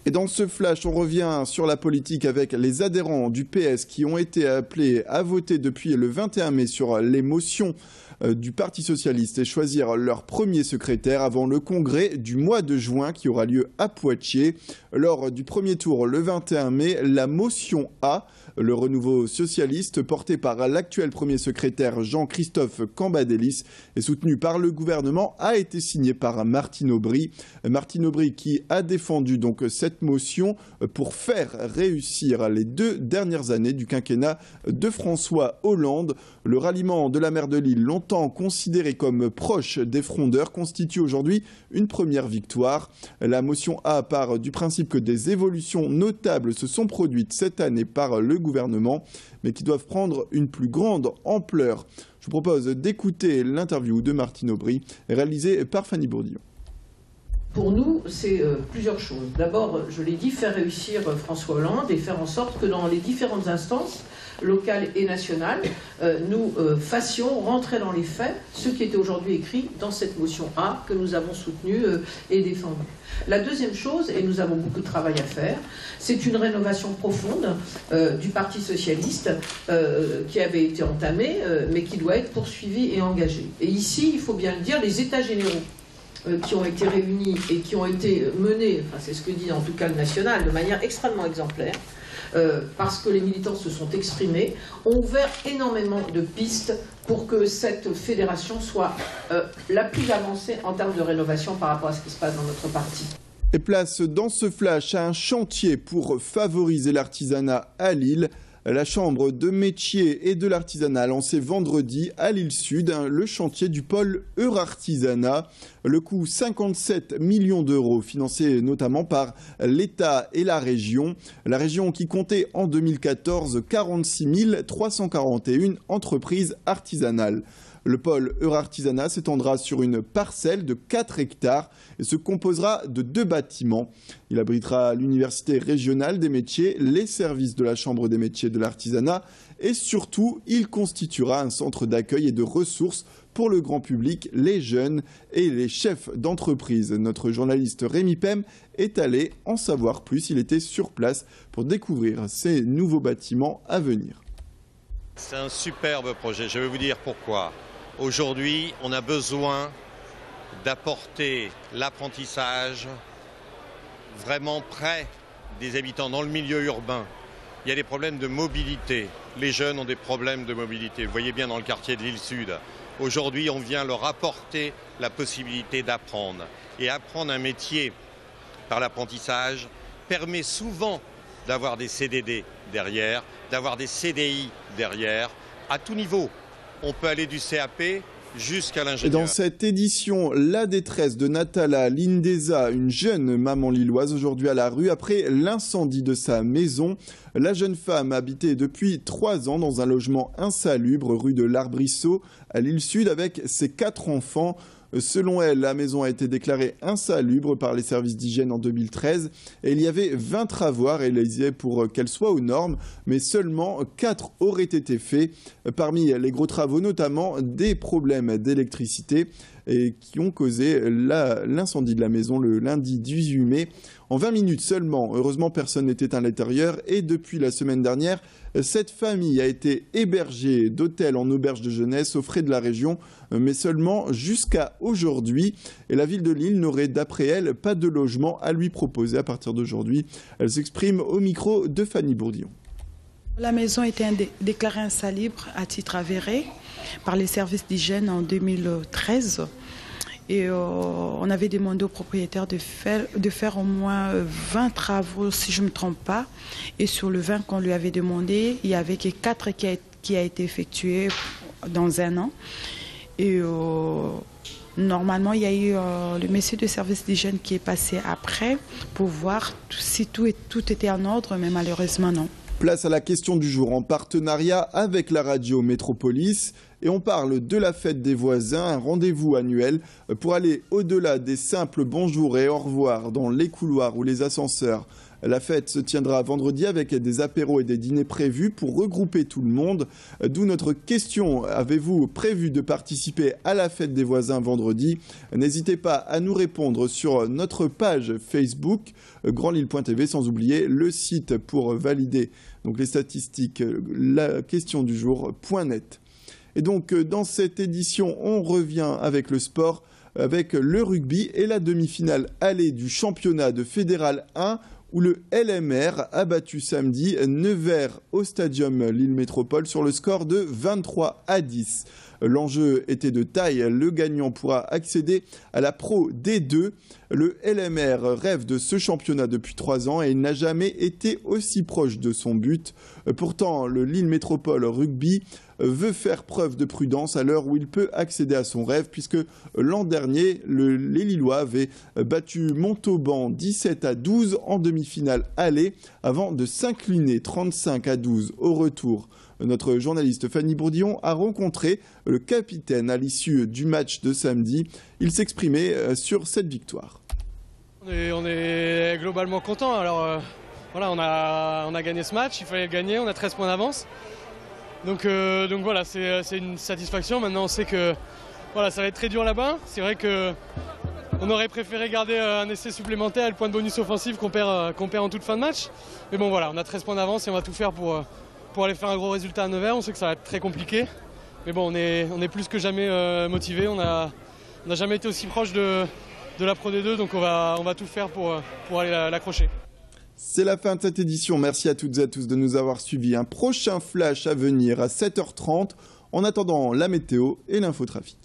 Et dans ce flash, on revient sur la politique avec les adhérents du PS qui ont été appelés à voter depuis le 21 mai sur les motions du Parti socialiste et choisir leur premier secrétaire avant le congrès du mois de juin qui aura lieu à Poitiers. Lors du premier tour, le 21 mai, la motion A, le renouveau socialiste porté par l'actuel premier secrétaire Jean-Christophe Cambadélis et soutenu par le gouvernement, a été signée par Martine Aubry. Martine Aubry qui a défendu donc cette motion pour faire réussir les 2 dernières années du quinquennat de François Hollande. Le ralliement de la maire de Lille, longtemps considéré comme proche des frondeurs, constitue aujourd'hui une première victoire. La motion A part du principe que des évolutions notables se sont produites cette année par le gouvernement, mais qui doivent prendre une plus grande ampleur. Je vous propose d'écouter l'interview de Martine Aubry, réalisée par Fanny Bourdillon. Pour nous, c'est plusieurs choses. D'abord, je l'ai dit, faire réussir François Hollande et faire en sorte que dans les différentes instances, locales et nationales, nous fassions rentrer dans les faits ce qui était aujourd'hui écrit dans cette motion A que nous avons soutenue et défendue. La deuxième chose, et nous avons beaucoup de travail à faire, c'est une rénovation profonde du Parti socialiste qui avait été entamée, mais qui doit être poursuivie et engagée. Et ici, il faut bien le dire, les États généraux qui ont été réunis et qui ont été menés, enfin c'est ce que dit en tout cas le national, de manière extrêmement exemplaire, parce que les militants se sont exprimés, ont ouvert énormément de pistes pour que cette fédération soit la plus avancée en termes de rénovation par rapport à ce qui se passe dans notre parti. Et place dans ce flash à un chantier pour favoriser l'artisanat à Lille. La Chambre de métiers et de l'artisanat a lancé vendredi à Lille Sud le chantier du pôle Eurartisanat. Le coût 57 millions d'euros, financé notamment par l'État et la région. La région qui comptait en 2014 46 341 entreprises artisanales. Le pôle Eurartisanat s'étendra sur une parcelle de 4 hectares et se composera de 2 bâtiments. Il abritera l'université régionale des métiers, les services de la Chambre des métiers de l'artisanat et surtout, il constituera un centre d'accueil et de ressources pour le grand public, les jeunes et les chefs d'entreprise. Notre journaliste Rémi Pem est allé en savoir plus. Il était sur place pour découvrir ces nouveaux bâtiments à venir. C'est un superbe projet, je vais vous dire pourquoi. Aujourd'hui, on a besoin d'apporter l'apprentissage vraiment près des habitants, dans le milieu urbain. Il y a des problèmes de mobilité. Les jeunes ont des problèmes de mobilité. Vous voyez bien dans le quartier de Lille Sud. Aujourd'hui, on vient leur apporter la possibilité d'apprendre. Et apprendre un métier par l'apprentissage permet souvent d'avoir des CDD derrière, d'avoir des CDI derrière, à tout niveau. On peut aller du CAP jusqu'à l'ingénieur. Dans cette édition, la détresse de Natala Lindeza, une jeune maman lilloise aujourd'hui à la rue après l'incendie de sa maison. La jeune femme habitait depuis 3 ans dans un logement insalubre rue de l'Arbrisseau à Lille Sud avec ses 4 enfants. Selon elle, la maison a été déclarée insalubre par les services d'hygiène en 2013 et il y avait 20 travaux réalisés pour qu'elle soit aux normes, mais seulement 4 auraient été faits. Parmi les gros travaux, notamment des problèmes d'électricité et qui ont causé l'incendie de la maison le lundi 18 mai. En 20 minutes seulement, heureusement personne n'était à l'intérieur et depuis la semaine dernière, cette famille a été hébergée d'hôtel en auberge de jeunesse aux frais de la région, mais seulement jusqu'à aujourd'hui. Et la ville de Lille n'aurait d'après elle pas de logement à lui proposer à partir d'aujourd'hui. Elle s'exprime au micro de Fanny Bourdillon. La maison était déclarée insalubre à titre avéré par les services d'hygiène en 2013. Et on avait demandé au propriétaire de faire au moins 20 travaux, si je ne me trompe pas. Et sur le 20 qu'on lui avait demandé, il n'y avait que 4 qui a été effectué dans 1 an. Et normalement, il y a eu le monsieur de service d'hygiène qui est passé après pour voir si tout était en ordre, mais malheureusement non. Place à la question du jour en partenariat avec la radio Métropolis. Et on parle de la fête des voisins, un rendez-vous annuel pour aller au-delà des simples bonjours et au revoir dans les couloirs ou les ascenseurs La fête se tiendra vendredi avec des apéros et des dîners prévus pour regrouper tout le monde. D'où notre question, avez-vous prévu de participer à la fête des voisins vendredi? N'hésitez pas à nous répondre sur notre page Facebook grandlille.tv, sans oublier le site pour valider donc les statistiques, la question du jour.net. Et donc dans cette édition, on revient avec le sport, avec le rugby et la demi-finale allée du championnat de Fédéral 1 où le LMR a battu samedi Nevers au Stadium Lille Métropole sur le score de 23-10. L'enjeu était de taille, le gagnant pourra accéder à la Pro D2. Le LMR rêve de ce championnat depuis 3 ans et il n'a jamais été aussi proche de son but. Pourtant, le Lille Métropole Rugby veut faire preuve de prudence à l'heure où il peut accéder à son rêve, puisque l'an dernier, les Lillois avaient battu Montauban 17-12 en demi-finale aller, avant de s'incliner 35-12 au retour. Notre journaliste Fanny Bourdillon a rencontré le capitaine à l'issue du match de samedi. Il s'exprimait sur cette victoire. On est globalement content. Alors voilà, on a gagné ce match, il fallait le gagner, on a 13 points d'avance. Donc voilà, c'est une satisfaction. Maintenant on sait que voilà, ça va être très dur là-bas. C'est vrai qu'on aurait préféré garder un essai supplémentaire et le point de bonus offensif qu'on perd en toute fin de match. Mais bon voilà, on a 13 points d'avance et on va tout faire pour aller faire un gros résultat à Nevers. On sait que ça va être très compliqué. Mais bon, on est plus que jamais motivés. On n'a jamais été aussi proche de la Pro D2, donc on va tout faire pour aller l'accrocher. C'est la fin de cette édition. Merci à toutes et à tous de nous avoir suivis. Un prochain flash à venir à 7h30. En attendant, la météo et l'infotrafic.